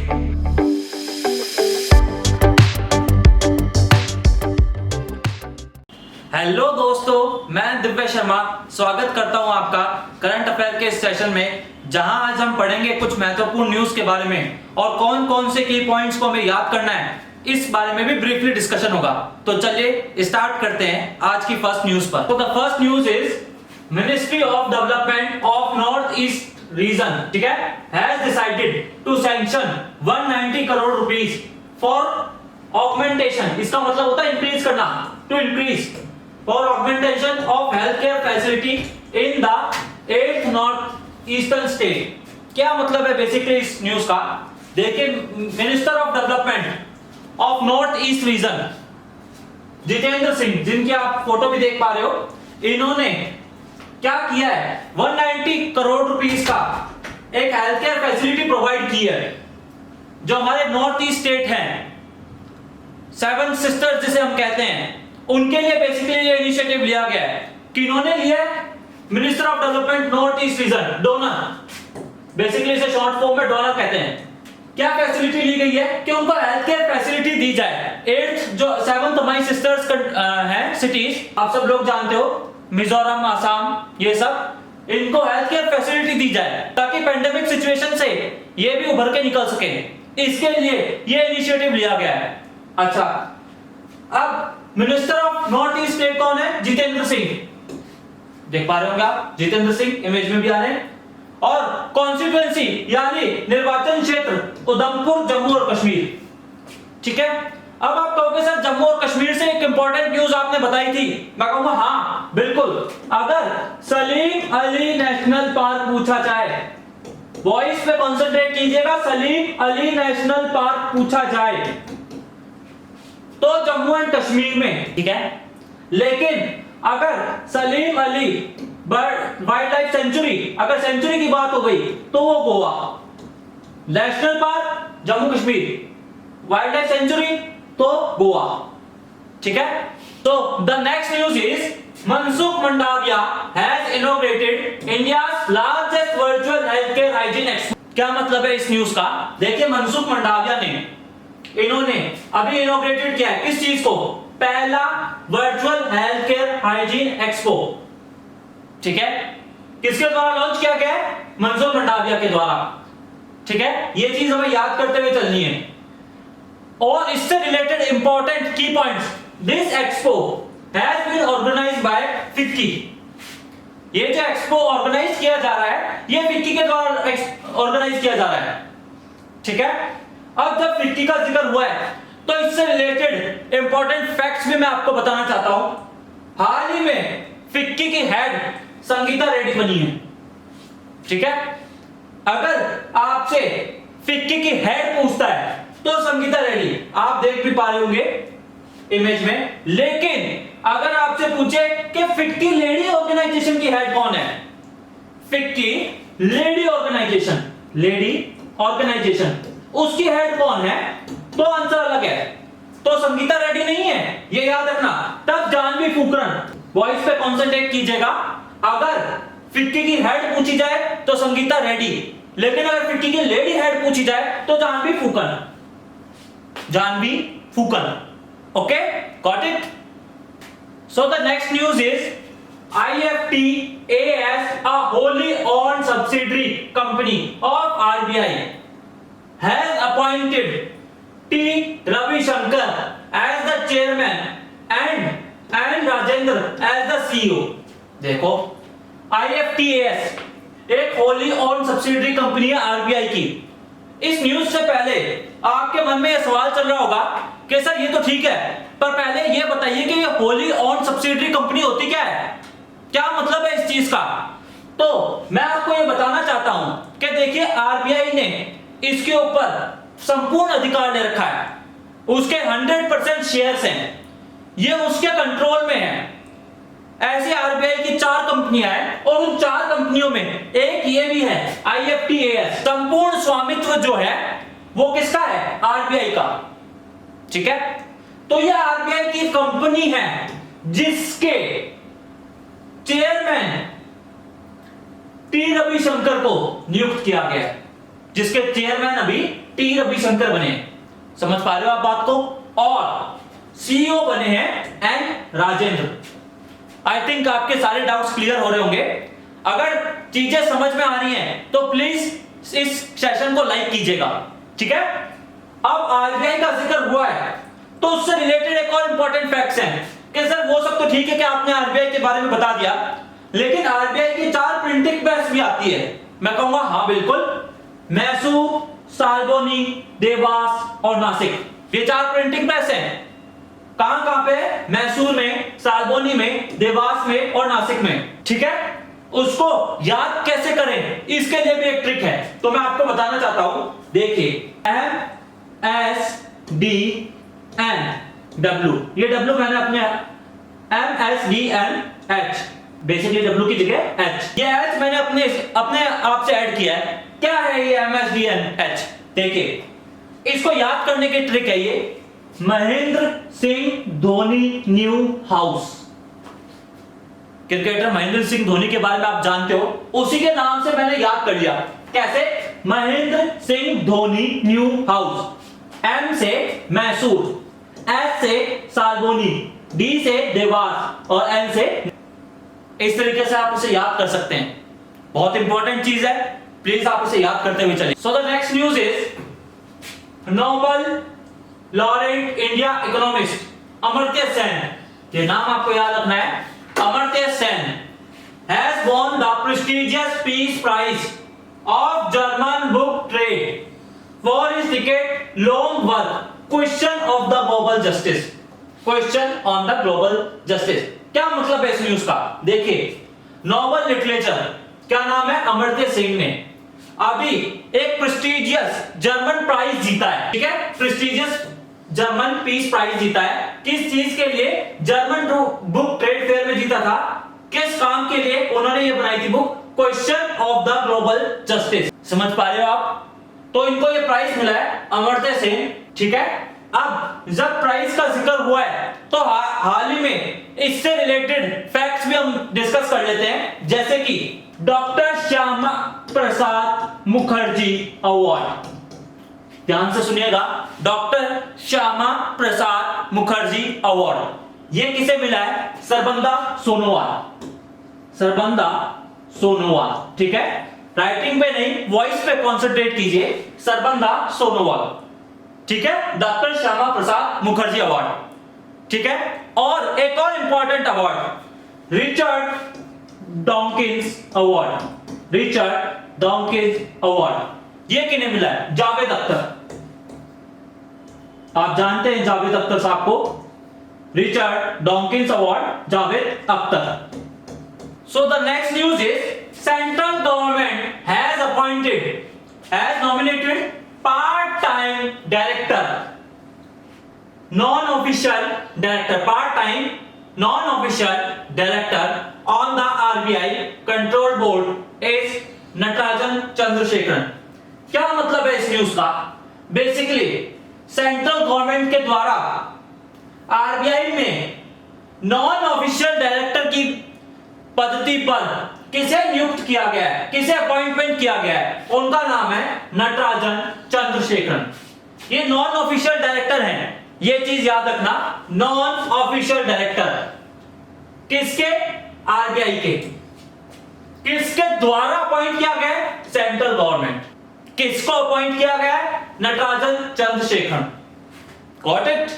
Hello दोस्तों, मैं दिव्य शर्मा स्वागत करता हूं आपका करंट अफेयर के सेशन में, जहां आज हम पढ़ेंगे कुछ महत्वपूर्ण न्यूज के बारे में और कौन कौन से की पॉइंट्स को हमें याद करना है, इस बारे में भी ब्रीफली डिस्कशन होगा। तो चलिए स्टार्ट करते हैं आज की फर्स्ट न्यूज पर। तो the first news is ministry of development of north east region, ठीक है, has decided to sanction 190 crore rupees for augmentation. इसका मतलब होता है इंक्रीज करना, to increase for augmentation of health care facility in the 8th north eastern state. क्या मतलब है बेसिकली इस न्यूज का? देखिए, minister of development of north east region Jitendra Singh, जिनकी आप फोटो भी देख पा रहे हो, इन्होंने क्या किया है, 190 करोड़ रुपीस का एक हेल्थ केयर फैसिलिटी प्रोवाइड की है, जो हमारे नॉर्थ ईस्ट स्टेट हैं, 7 सिस्टर्स जिसे हम कहते हैं, उनके लिए बेसिकली ये इनिशिएटिव लिया गया है। किन्होंने लिया? Minister of development north east reason, donor, basically इसे शॉर्ट फॉर्म में डोनर कहते हैं। क्या फैसिलिटी ली गई है कि उनको हेल्थ केयर फैसिलिटी दी जाए। 7th हमारी सिस्टर्स हैं सिटीज, आप सब लोग जानते हो, मिजोरम, आसाम, ये सब, इनको हेल्थ केयर फैसिलिटी दी जाए ताकि पेंडेमिक सिचुएशन से ये भी उभर के निकल सके। इसके लिए ये इनिशिएटिव लिया गया है। अच्छा, अब minister of north east state कौन है? जितेंद्र सिंह, देख पा रहे होंगे आप, जितेंद्र सिंह इमेज में भी आ रहे हैं। और कॉन्स्टिट्यूएंसी यानी निर्वाचन क्षेत्र उधमपुर, जम्मू और कश्मीर, ठीक है। अब आप कहोगे सर जम्मू और कश्मीर से एक इंपॉर्टेंट न्यूज आपने बताई थी। मैं कहूंगा हाँ बिल्कुल, अगर सलीम अली नेशनल पार्क पूछा जाए, वॉइस पे कंसंट्रेट कीजिएगा, सलीम अली नेशनल पार्क पूछा जाए तो जम्मू एंड कश्मीर में, ठीक है। लेकिन अगर Salim Ali wild life sanctuary, अगर सेंचुरी की बात हो गई तो वो Goa, national park Jammu Kashmir, wild life sanctuary तो गोवा, ठीक है। तो the next news is Mansukh Mandaviya has inaugurated India's largest virtual health care hygiene expo. क्या मतलब है इस न्यूज का? देखिए, मनसुख मंडाविया ने, इन्होंने अभी इनॉग्रेटेड किया है किस चीज को? पहला virtual health care hygiene expo, ठीक है। किसके द्वारा लॉन्च किया गया है? मनसुख मंडाविया के द्वारा, ठीक है। ये चीज हमें याद करते हुए चलनी है। और इससे related important key points, this expo has been organized by FICCI. ये जो एक्सपो ऑर्गेनाइज किया जा रहा है, ये फिक्की के द्वारा ऑर्गेनाइज किया जा रहा है, ठीक है। अब जब फिक्की का जिक्र हुआ है तो इससे रिलेटेड इंपॉर्टेंट फैक्ट्स भी मैं आपको बताना चाहता हूं। हाल ही में फिक्की की हेड संगीता रेड्डी बनी है, ठीक है। अगर आपसे फिक्की की हेड पूछता है तो संगीता रेड्डी, आप देख भी पा रहे होंगे इमेज में। लेकिन अगर आपसे पूछे कि फिक्की लेडी ऑर्गेनाइजेशन की हेड कौन है, फिक्की लेडी ऑर्गेनाइजेशन उसकी हेड कौन है, तो आंसर अलग है, तो संगीता रेड्डी नहीं है, ये याद रखना। तब जानवी फूकरन, वॉइस पे कंसंट्रेट कीजिएगा, अगर फिक्की की हेड पूछी जाए तो संगीता रेड्डी, लेकिन अगर फिक्की की लेडी हेड पूछी जाए तो Janhvi Phukan, okay, got it. So the next news is IFTAS, a wholly owned subsidiary company of RBI, has appointed T. Ravishankar as the chairman and Rajendra as the CEO। देखो, IFTAS एक wholly owned subsidiary company है RBI की। इस news से पहले आपके मन में यह सवाल चल रहा होगा कि सर ये तो ठीक है, पर पहले ये बताइए कि ये wholly owned subsidiary कंपनी होती क्या है, क्या मतलब है इस चीज का? तो मैं आपको ये बताना चाहता हूं कि देखिए, RBI ने इसके ऊपर संपूर्ण अधिकार ले रखा है, उसके 100% शेयर्स हैं, ये उसके कंट्रोल में है। ऐसे RBI की 4 कंपनियां हैं और उन 4 कंपनियों में एक ये भी है IFTAS। संपूर्ण स्वामित्व जो है वो किसका है? RBI का, ठीक है। तो ये RBI की कंपनी है जिसके चेयरमैन टी रविशंकर को नियुक्त किया गया, जिसके चेयरमैन अभी टी रविशंकर बने हैं, समझ पा रहे हो आप बात को, और सीईओ बने हैं एन राजेंद्र। आई थिंक आपके सारे डाउट्स क्लियर हो रहे होंगे। अगर चीजें समझ में आ रही हैं तो प्लीज इस सेशन को लाइक कीजिएगा, ठीक है। अब आरबीआई का जिक्र हुआ है तो उससे रिलेटेड एक और इंपॉर्टेंट फैक्ट्स हैं कि सर वो सब तो ठीक है कि आपने आरबीआई के बारे में बता दिया, लेकिन आरबीआई की 4 प्रिंटिंग प्रेस भी आती है। मैं कहूंगा हाँ बिल्कुल, मैसूर, साल्बोनी, देवास और नासिक, ये 4 प्रिंटिंग प्रेस हैं। कहां पे? मैसूर में, साल्बोनी में, देवास में और नासिक में, ठीक है। उसको याद कैसे करें इसके लिए भी एक ट्रिक है, तो मैं आपको बताना चाहता हूं। देखिए MSDNW, ये W मैंने अपने MSDNH, बेसिकली W की जगह H, ये H मैंने अपने आप से ऐड किया है। क्या है ये MSDNH? देखिए इसको याद करने की ट्रिक है ये Mahendra Singh Dhoni new house. Cricketer Mahendra Singh Dhoni के बारे में आप जानते हो, उसी के नाम से मैंने याद कर लिया। कैसे? Mahendra Singh Dhoni new house. M से मैसूर, S से साल्बोनी, D से देवास और N से, इस तरीके से आप इसे याद कर सकते हैं। बहुत इंपॉर्टेंट चीज है, प्लीज आप इसे याद करते हुए चलिए। सो the next news is Nobel laureate India economist Amartya Sen, ये नाम आपको याद रखना है। Amartya Sen has won the prestigious Peace Prize of German Book Trade for his decade-long work Question of the Global Justice. Question on the Global Justice. क्या मतलब है इस न्यूज का? देखिए नोबेल लिटरेचर, क्या नाम है? अमर्त्य सेन ने अभी एक प्रेस्टिजियस जर्मन प्राइज जीता है, ठीक है। प्रेस्टिजियस जर्मन पीस प्राइज जीता है। किस चीज के लिए? जर्मन बुक ट्रेड फेयर में जीता था। किस काम के लिए? उन्होंने ये बनाई थी book question of the global justice. समझ पा रहे हो आप? तो इनको ये प्राइज मिला है अमर्त्य सेन, ठीक है। अब जब प्राइज का जिक्र हुआ है तो हाल ही में इससे रिलेटेड फैक्ट्स भी हम डिस्कस कर लेते हैं, जैसे कि डॉक्टर श्यामा प्रसाद मुखर्जी अवार्ड। ध्यान से सुनिएगा, डॉक्टर श्यामा प्रसाद मुखर्जी अवार्ड ये किसे मिला है? सरबंदा सोनोवाल, सरबंदा सोनोवाल, ठीक है। राइटिंग पे नहीं, वॉइस पे कॉन्सेंट्रेट कीजिए। सरबंदा सोनोवाल, ठीक है, डॉक्टर श्यामा प्रसाद मुखर्जी अवार्ड, ठीक है। और एक और important award Richard Dawkins award, Richard Dawkins award ये किन्हें मिला है? जावेद अख्तर। आप जानते हैं जावेद अख्तर साहब को, Richard Dawkins award Javed Akhtar. So the next news is central government has appointed, has nominated part time director, non-official director, part-time non-official director on the RBI control board is Natarajan Chandrasekaran. क्या मतलब है इस न्यूज का? बेसिकली सेंट्रल गवर्नमेंट के द्वारा RBI में non official director की पद्धति पर किसे नियुक्त किया गया है, किसे अपॉइंटमेंट किया गया है? उनका नाम है नटराजन चंद्रशेखरन। ये नॉन ऑफिशियल डायरेक्टर हैं, ये चीज याद रखना। नॉन ऑफिशियल डायरेक्टर किसके? आरबीआई के। किसके द्वारा अपॉइंट किया गया है? Central government. किसको अपॉइंट किया गया है? नटराजन चंद्रशेखरन। Got it?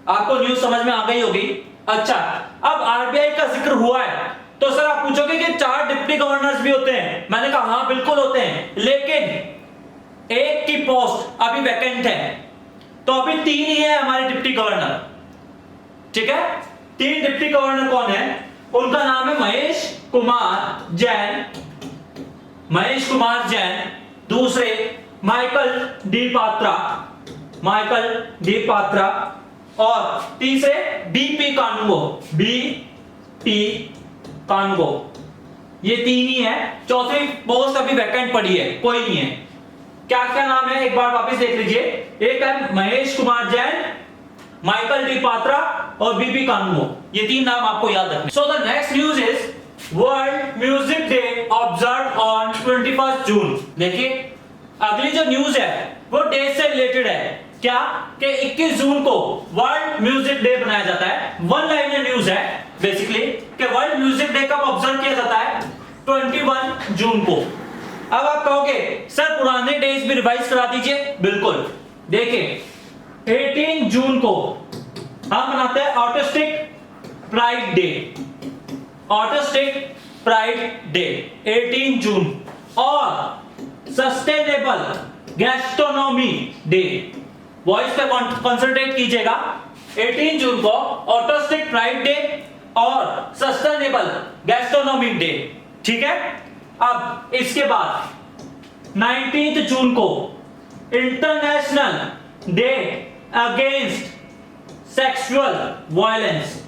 आपको न्यूज समझ में आ गई होगी। अच्छा, अब आरबीआई का जिक्र हुआ है तो सर आप पूछोगे कि 4 डिप्टी गवर्नर्स भी होते हैं। मैंने कहा हाँ बिल्कुल होते हैं, लेकिन एक की पोस्ट अभी वैकेंट है, तो अभी 3 ही है हमारे डिप्टी गवर्नर, ठीक है। 3 डिप्टी गवर्नर कौन है? उनका नाम है महेश कुमार जैन, महेश कुमार जैन, दूसरे Michael D Patra, Michael D Patra, और तीसरे बीपी कानुगो, बीपी कानुगो। ये 3 ही है। चौथी पोस्ट अभी वैकेंट पड़ी है, कोई नहीं है। क्या क्या नाम है एक बार वापस देख लीजिए। एक है महेश कुमार जैन, माइकल डी पात्रा और बीपी कानुगो। ये 3 नाम आपको याद रखने। सो the next news is world music day observe on 21 जून। देखिए अगली जो न्यूज है वो डेट से रिलेटेड है। क्या कि 21 जून को वर्ल्ड म्यूजिक डे बनाया जाता है। वन लाइनर न्यूज है बेसिकली कि वर्ल्ड म्यूजिक डे कब ऑब्जर्व किया जाता है, 21 जून को। अब आप कहोगे सर पुराने डेज भी रिवाइज करा दीजिए। बिल्कुल, देखिए 18 जून को हम मनाते हैं autistic pride day. Autistic pride day 18 जून। और सस्टेनेबल गैस्ट्रोनॉमी डे, वॉइस पे कंसंट्रेट कीजिएगा। 18 जून को ऑटिस्टिक प्राइड डे और सस्टेनेबल गैस्ट्रोनॉमी डे, ठीक है। अब इसके बाद 19 जून को international day against sexual violence.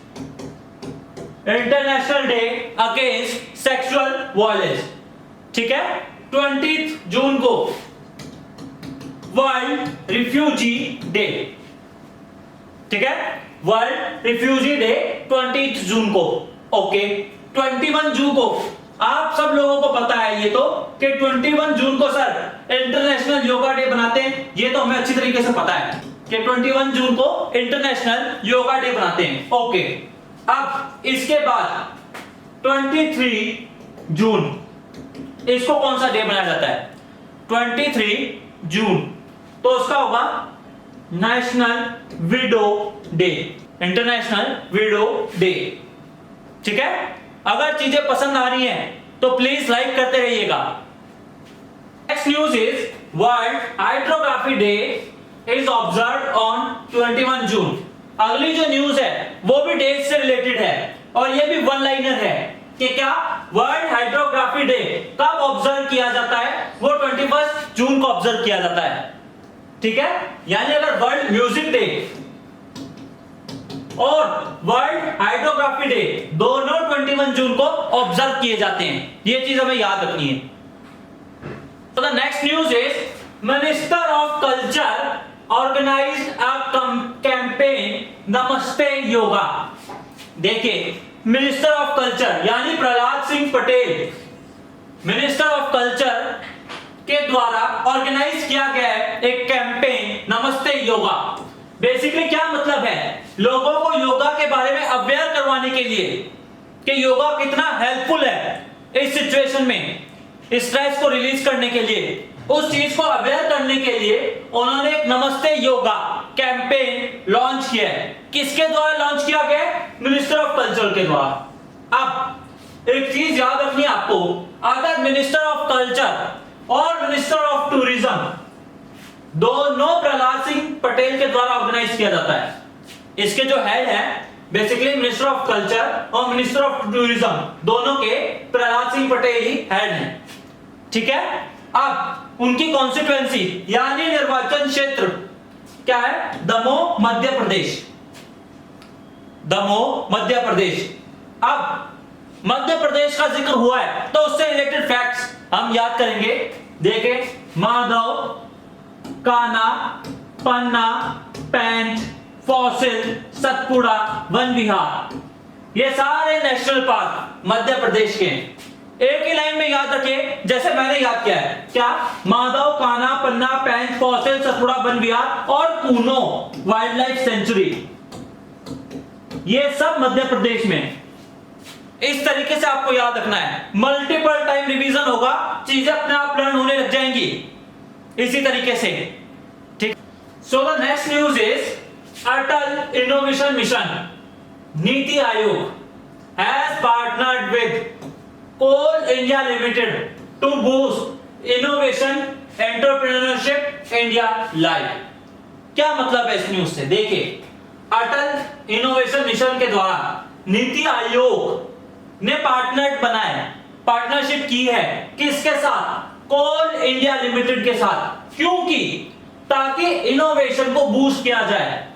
International day against sexual violence, ठीक है। 20 जून को वर्ल्ड रिफ्यूजी डे, ठीक है। वर्ल्ड रिफ्यूजी डे 20 जून को। ओके, 21 जून को आप सब लोगों को पता है ये तो कि 21 जून को सर इंटरनेशनल योगा डे बनाते हैं। ये तो हमें अच्छी तरीके से पता है कि 21 जून को इंटरनेशनल योगा डे बनाते हैं। ओके, अब इसके बाद 23 जून, इसको कौन सा डे बनाया जाता है, 23 जून, तो उसका होगा national window day. International window day, ठीक है। अगर चीजें पसंद आ रही हैं तो प्लीज लाइक करते रहिएगा। Next news is world hydrography day is observed on 21 जून। अगली जो न्यूज है वो भी डेट से रिलेटेड है और ये भी वन लाइनर है कि क्या वर्ल्ड हाइड्रोग्राफी डे कब ऑब्जर्व किया जाता है, वो 21 जून को ऑब्जर्व किया जाता है, ठीक है। यानी अगर वर्ल्ड म्यूजिक डे और वर्ल्ड हाइड्रोग्राफी डे दोनों 21 जून को ऑब्जर्व किए जाते हैं, ये चीज हमें याद रखनी है। तो the next news is minister of culture organized a campaign Namaste Yoga. देखिए मिनिस्टर ऑफ कल्चर यानी Prahlad Singh Patel, minister of culture के द्वारा ऑर्गेनाइज किया गया है एक कैंपेन नमस्ते योगा। बेसिकली क्या मतलब है, लोगों को योगा के बारे में अवेयर करवाने के लिए कि योगा कितना हेल्पफुल है इस सिचुएशन में, स्ट्रेस को रिलीज करने के लिए, उस चीज को अवेयर करने के लिए उन्होंने एक नमस्ते योगा कैंपेन लॉन्च किया है। किसके द्वारा लॉन्च किया गया है, मिनिस्टर ऑफ कल्चर के द्वारा। अब एक चीज याद रखनी है आपको, अगर मिनिस्टर ऑफ कल्चर और मिनिस्टर ऑफ टूरिज्म दोनों प्रहलाद सिंह पटेल के द्वारा ऑर्गेनाइज किया जाता है, इसके जो हेड है बेसिकली मिनिस्टर ऑफ कल्चर और मिनिस्टर ऑफ टूरिज्म दोनों के प्रहलाद सिंह पटेल ही हेड हैं, ठीक है। अब उनकी कॉन्स्टिट्यूएंसी यानी निर्वाचन क्षेत्र क्या है, दमोह मध्य प्रदेश, दमोह मध्य प्रदेश। अब मध्य प्रदेश का जिक्र हुआ है तो उससे रिलेटेड फैक्ट्स हम याद करेंगे। देखें, माधव, कान्हा, पन्ना, पेंच, फॉसिल, सतपुड़ा, वन विहार, ये सारे नेशनल पार्क मध्य प्रदेश के हैं। एक ही लाइन में याद रखिए जैसे मैंने याद किया है, क्या, माधव, कान्हा, पन्ना, पेंच, फॉसिल, सतपुड़ा, वन विहार और कूनो वाइल्ड लाइफ सेंचुरी, ये सब मध्य प्रदेश में। इस तरीके से आपको याद रखना है, मल्टीपल टाइम रिवीजन होगा, चीजें अपने आप लर्न होने लग जाएंगी इसी तरीके से, ठीक। So the next news is Atal Innovation Mission NITI Aayog has partnered with Coal India Limited to boost innovation entrepreneurship India live. क्या मतलब है इस न्यूज से, देखिए, अटल इनोवेशन मिशन के द्वारा नीति आयोग ने पार्टनर बनाए, पार्टनरशिप की है किसके साथ, कोल इंडिया लिमिटेड के साथ, क्योंकि ताकि इनोवेशन को बूस्ट किया जाए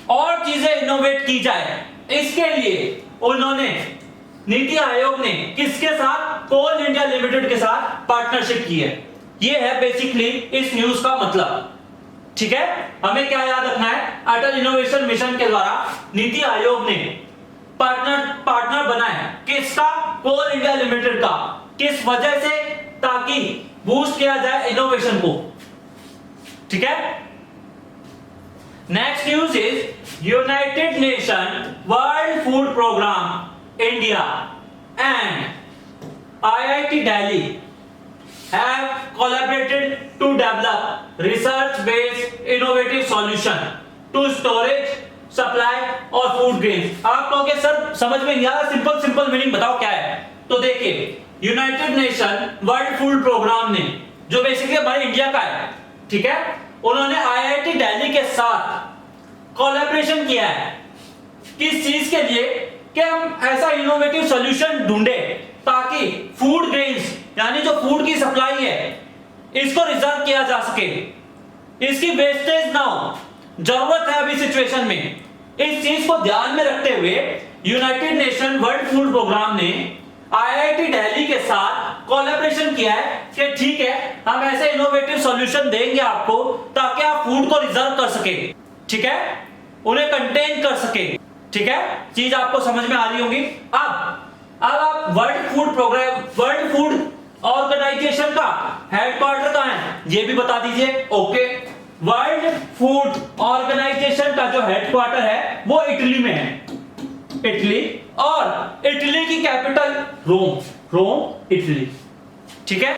और चीजें इनोवेट की जाए। इसके लिए उन्होंने, नीति आयोग ने किसके साथ, कोल इंडिया लिमिटेड के साथ पार्टनरशिप की है। यह है बेसिकली इस न्यूज का मतलब, ठीक है। हमें क्या याद रखना है, अटल इनोवेशन मिशन के द्वारा नीति आयोग ने पार्टनर बनाए किसका, कोल इंडिया लिमिटेड का, किस वजह से, ताकि बूस्ट किया जाए इनोवेशन को। ठीक है। Next news is United Nation World Food Programme India and IIT Delhi have collaborated to develop research-based innovative solution to storage, supply और food grains। आप कहोगे सर समझ में नहीं आ रहा, सिंपल मीनिंग बताओ क्या है। तो देखिए, United Nation World Food Programme ने, जो बेसिकली हमारे इंडिया का है, ठीक है, उन्होंने IIT दिल्ली के साथ कोलैबोरेशन किया है। किस चीज के लिए? कि हम ऐसा इनोवेटिव सॉल्यूशन ढूंढे ताकि फूड ग्रेन्स यानी जो फूड की सप्लाई है इसको रिजर्व किया जा सके, इसकी वेस्टेज ना हो। जरूरत है अभी सिचुएशन में। इस चीज को ध्यान में रखते हुए United Nation World Food Programme ने IIT दिल्ली के साथ कोलैबोरेशन किया है कि ठीक है, हम ऐसे इनोवेटिव सॉल्यूशन देंगे आपको ताकि आप फूड को रिजर्व कर सके, ठीक है, उन्हें कंटेन कर सके। ठीक है, चीज आपको समझ में आ रही होगी। अब आप World Food Programme, World Food Organization का हेडक्वार्टर कहां है ये भी बता दीजिए। ओके, वर्ल्ड फूड ऑर्गेनाइजेशन का जो हेडक्वार्टर है वो इटली में है, इटली, और इटली की कैपिटल रोम, इटली। ठीक है।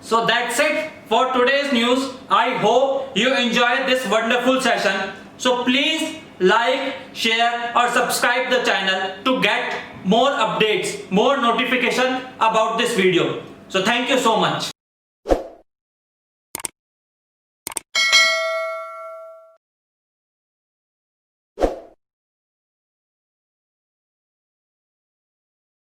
So that's it for today's news. I hope you enjoyed this wonderful session. So please like, share or subscribe the channel to get more updates, more notification about this video. So thank you so much.